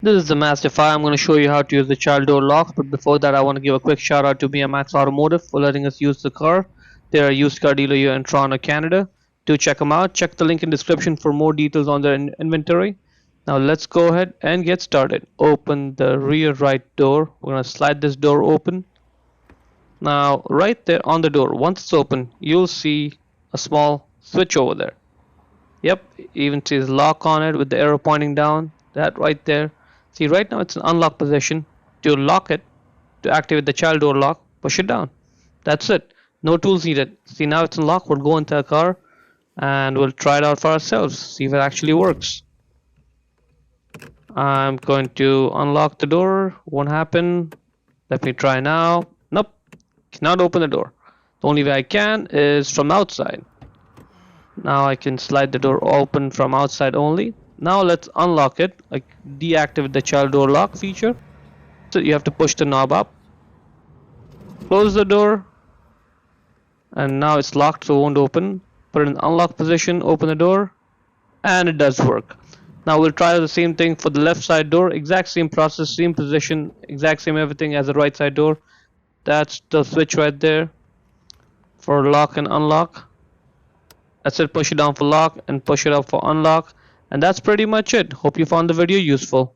This is the Mazda 5. I'm going to show you how to use the child door locks, but before that I want to give a quick shout out to BMX Automotive for letting us use the car. They're a used car dealer here in Toronto, Canada. Do check them out. Check the link in description for more details on their inventory. Now let's go ahead and get started. Open the rear right door. We're going to slide this door open. Now right there on the door, once it's open, you'll see a small switch over there. Yep, even says lock on it with the arrow pointing down. That right there. See, right now it's in unlock position. To lock it, to activate the child door lock, push it down. That's it. No tools needed. See, now it's unlocked. We'll go into the car and we'll try it out for ourselves. See if it actually works. I'm going to unlock the door. Won't happen. Let me try now. Nope. Cannot open the door. The only way I can is from outside. Now I can slide the door open from outside only. Now let's unlock it, like deactivate the child door lock feature. So you have to push the knob up, close the door, and now it's locked so it won't open. Put it in unlock position, open the door, and it does work. Now we'll try the same thing for the left side door, exact same process, same position, exact same everything as the right side door. That's the switch right there for lock and unlock. That's it, push it down for lock and push it up for unlock. And that's pretty much it. Hope you found the video useful.